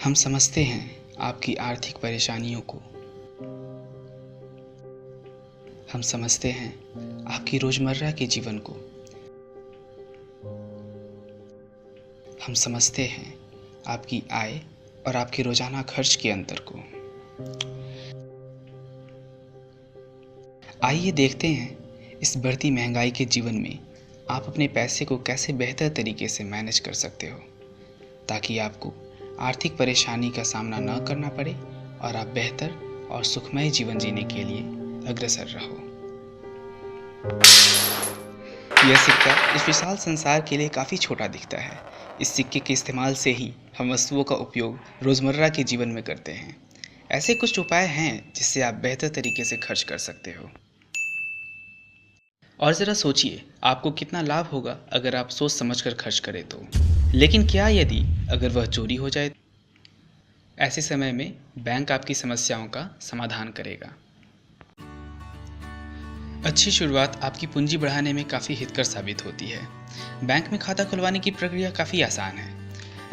हम समझते हैं आपकी आर्थिक परेशानियों को। हम समझते हैं आपकी रोज़मर्रा के जीवन को। हम समझते हैं आपकी आय और आपके रोज़ाना खर्च के अंतर को। आइए देखते हैं इस बढ़ती महंगाई के जीवन में आप अपने पैसे को कैसे बेहतर तरीके से मैनेज कर सकते हो, ताकि आपको आर्थिक परेशानी का सामना न करना पड़े और आप बेहतर और सुखमय जीवन जीने के लिए अग्रसर रहो। यह सिक्का इस विशाल संसार के लिए काफ़ी छोटा दिखता है। इस सिक्के के इस्तेमाल से ही हम वस्तुओं का उपयोग रोज़मर्रा के जीवन में करते हैं। ऐसे कुछ उपाय हैं जिससे आप बेहतर तरीके से खर्च कर सकते हो। और ज़रा सोचिए, आपको कितना लाभ होगा अगर आप सोच समझकर खर्च करें तो। लेकिन क्या यदि अगर वह चोरी हो जाए? ऐसे समय में बैंक आपकी समस्याओं का समाधान करेगा। अच्छी शुरुआत आपकी पूंजी बढ़ाने में काफ़ी हितकर साबित होती है। बैंक में खाता खुलवाने की प्रक्रिया काफ़ी आसान है।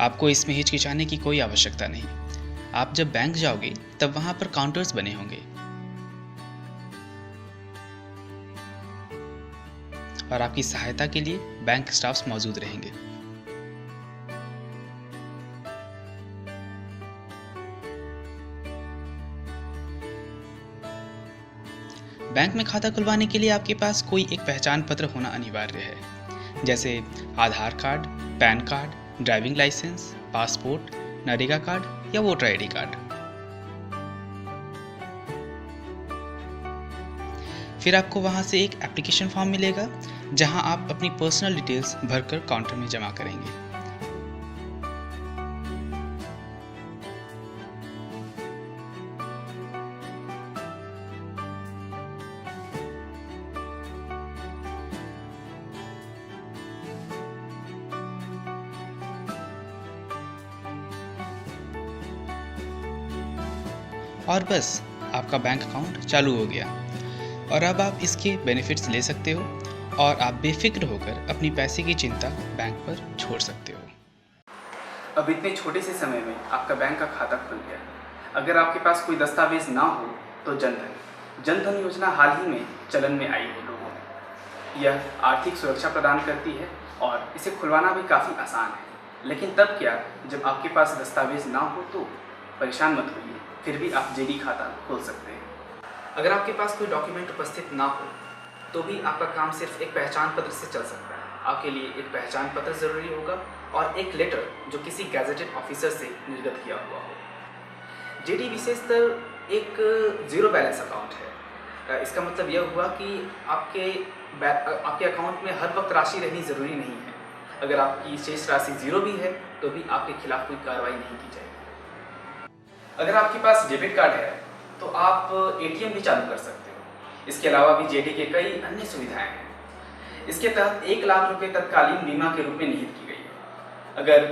आपको इसमें हिचकिचाने की कोई आवश्यकता नहीं। आप जब बैंक जाओगे तब वहाँ पर काउंटर्स बने होंगे और आपकी सहायता के लिए बैंक स्टाफ्स मौजूद रहेंगे। बैंक में खाता खुलवाने के लिए आपके पास कोई एक पहचान पत्र होना अनिवार्य है, जैसे Aadhaar card, PAN card, driving licence, passport, NREGA card या वोटर आईडी कार्ड। फिर आपको वहां से एक एप्लीकेशन फॉर्म मिलेगा जहां आप अपनी पर्सनल डिटेल्स भरकर काउंटर में जमा करेंगे। और बस आपका बैंक अकाउंट चालू हो गया और अब आप इसके बेनिफिट्स ले सकते हो और आप बेफिक्र होकर अपनी पैसे की चिंता बैंक पर छोड़ सकते हो। अब इतने छोटे से समय में आपका बैंक का खाता खुल गया। अगर आपके पास कोई दस्तावेज ना हो तो जनधन योजना हाल ही में चलन में आई है लोगों में। यह आर्थिक सुरक्षा प्रदान करती है और इसे खुलवाना भी काफ़ी आसान है। लेकिन तब क्या, जब आपके पास दस्तावेज ना हो तो परेशान मत होइए, फिर भी आप जेडी खाता खोल सकते हैं। अगर आपके पास कोई डॉक्यूमेंट उपस्थित ना हो तो भी आपका काम सिर्फ एक पहचान पत्र से चल सकता है। आपके लिए एक पहचान पत्र ज़रूरी होगा और एक लेटर जो किसी गैजेटेड ऑफिसर से निर्गत किया हुआ हो। जेडी विशेषतर एक ज़ीरो बैलेंस अकाउंट है। इसका मतलब यह हुआ कि आपके अकाउंट में हर वक्त राशि रहनी ज़रूरी नहीं है। अगर आपकी शेष राशि ज़ीरो भी है तो भी आपके खिलाफ कोई कार्रवाई नहीं की जाएगी। अगर आपके पास डेबिट कार्ड है तो आप एटीएम भी चालू कर सकते हो। इसके अलावा भी जेडी के कई अन्य सुविधाएं हैं। इसके तहत 1 लाख रुपए तत्कालीन बीमा के रूप में निहित की गई है। अगर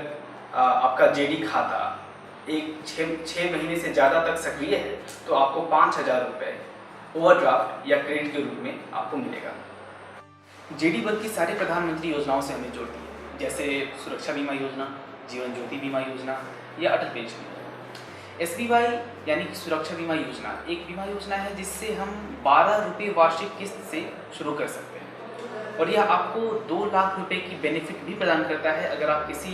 आपका जेडी खाता एक 6 महीने से ज़्यादा तक सक्रिय है तो आपको 5,000 रुपये ओवरड्राफ्ट या क्रेडिट के रूप में आपको मिलेगा। जेडी बल्कि सारी प्रधानमंत्री योजनाओं से हमें जोड़ती है, जैसे सुरक्षा बीमा योजना, जीवन ज्योति बीमा योजना या अटल पेंशन योजना। SBY यानी कि सुरक्षा बीमा योजना एक बीमा योजना है जिससे हम 12 रुपये वार्षिक किस्त से शुरू कर सकते हैं और यह आपको 2 लाख रुपए की बेनिफिट भी प्रदान करता है अगर आप किसी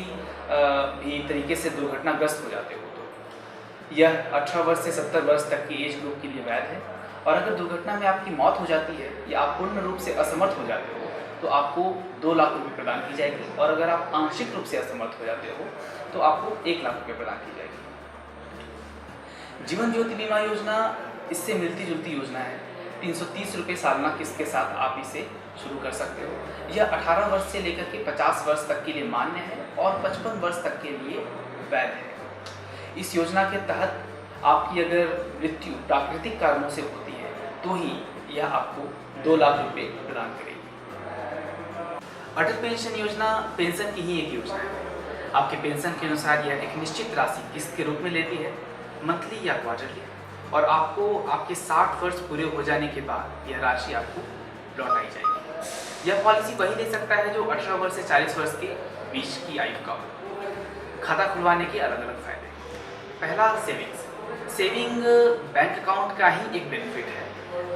भी तरीके से दुर्घटनाग्रस्त हो जाते हो तो। यह 18 वर्ष से 70 वर्ष तक की एज ग्रुप के लिए वैध है और अगर दुर्घटना में आपकी मौत हो जाती है या आप पूर्ण रूप से असमर्थ हो जाते हो तो आपको 2 लाख रुपये प्रदान की जाएगी और अगर आप आंशिक रूप से असमर्थ हो जाते हो तो आपको 1 लाख रुपये प्रदान की जाएगी। जीवन ज्योति बीमा योजना इससे मिलती जुलती योजना है। 330 रुपये सालाना किस्त के साथ आप इसे शुरू कर सकते हो। यह 18 वर्ष से लेकर के 50 वर्ष तक के लिए मान्य है और 55 वर्ष तक के लिए वैध है। इस योजना के तहत आपकी अगर मृत्यु प्राकृतिक कारणों से होती है तो ही यह आपको 2 लाख रुपये प्रदान करेगी। अटल पेंशन योजना पेंशन की ही एक योजना है। आपके पेंशन के अनुसार यह एक निश्चित राशि किस्त के रूप में लेती है, मंथली या क्वार्टरली, और आपको आपके 60 वर्ष पूरे हो जाने के बाद यह राशि आपको लौटाई जाएगी। यह पॉलिसी वही ले सकता है जो 18 वर्ष से 40 वर्ष के बीच की आयु का हो। खाता खुलवाने के अलग अलग फायदे। पहला सेविंग्स। सेविंग बैंक अकाउंट का ही एक बेनिफिट है।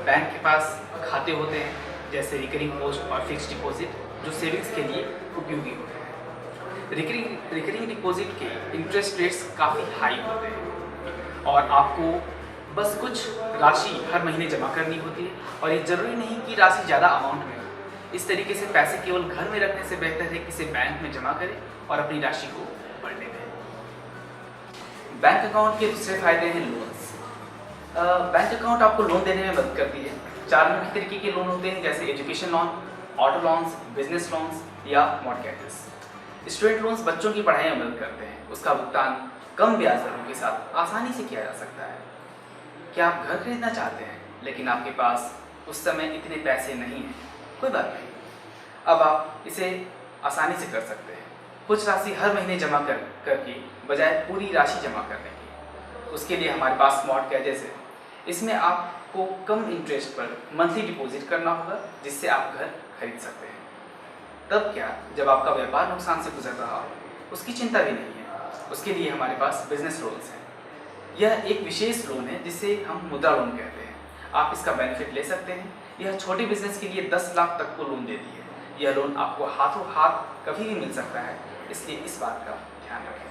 बैंक के पास खाते होते हैं जैसे रिकरिंग पोस्ट और फिक्स्ड डिपॉजिट जो सेविंग्स के लिए उपयोगी होते हैं। रिकरिंग डिपॉजिट के इंटरेस्ट रेट्स काफ़ी हाई होते हैं और आपको बस कुछ राशि हर महीने जमा करनी होती है और ये ज़रूरी नहीं कि राशि ज़्यादा अमाउंट में हो। इस तरीके से पैसे केवल घर में रखने से बेहतर है कि इसे बैंक में जमा करें और अपनी राशि को बढ़ने दें। बैंक अकाउंट के दूसरे फायदे हैं लोन्स। बैंक अकाउंट आपको लोन देने में मदद करती है। 4 मुख्य तरीके के लोन होते हैं जैसे education loan, auto loans, business loans या मॉर्गेजेस। स्टूडेंट लोन्स बच्चों की पढ़ाई में मदद करते हैं। उसका भुगतान कम ब्याज दरों के साथ आसानी से किया जा सकता है। क्या आप घर खरीदना चाहते हैं लेकिन आपके पास उस समय इतने पैसे नहीं हैं? कोई बात नहीं, अब आप इसे आसानी से कर सकते हैं। कुछ राशि हर महीने जमा करके बजाय पूरी राशि जमा करने की। उसके लिए हमारे पास मॉर्गेजेस है। इसमें आपको कम इंटरेस्ट पर मंथली डिपॉजिट करना होगा जिससे आप घर खरीद सकते हैं। तब क्या, जब आपका व्यापार नुकसान से गुजर रहा हो, उसकी चिंता भी नहीं है। उसके लिए हमारे पास बिजनेस लोन्स हैं। यह एक विशेष लोन है जिसे हम मुद्रा लोन कहते हैं। आप इसका बेनिफिट ले सकते हैं। यह छोटे बिजनेस के लिए 10 लाख तक को लोन देती है। यह लोन आपको हाथों हाथ कभी भी मिल सकता है, इसलिए इस बात का ध्यान रखें।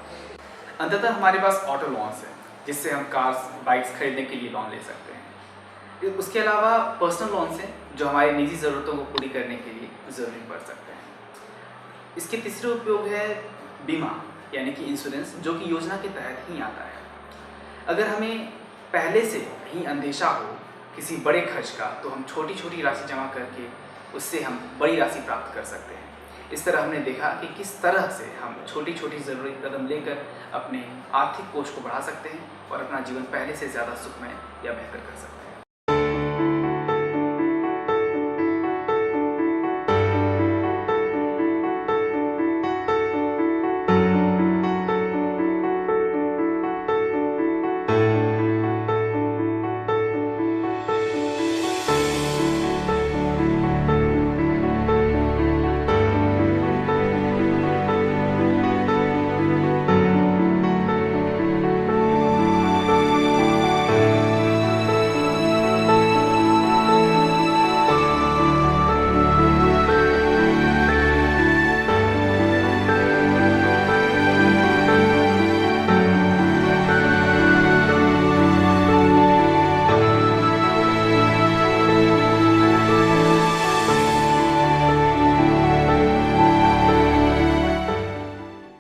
अंततः हमारे पास ऑटो लोन्स है जिससे हम कार्स, बाइक्स खरीदने के लिए लोन ले सकते हैं। उसके अलावा पर्सनल लोन्स हैं जो हमारी निजी ज़रूरतों को पूरी करने के लिए ज़रूरी पड़ सकते हैं। इसके तीसरे उपयोग है बीमा यानी कि इंश्योरेंस, जो कि योजना के तहत ही आता है। अगर हमें पहले से ही अंदेशा हो किसी बड़े खर्च का तो हम छोटी छोटी राशि जमा करके उससे हम बड़ी राशि प्राप्त कर सकते हैं। इस तरह हमने देखा कि किस तरह से हम छोटी छोटी ज़रूरी कदम लेकर अपने आर्थिक कोष को बढ़ा सकते हैं और अपना जीवन पहले से ज़्यादा सुखमय या बेहतर कर सकते हैं।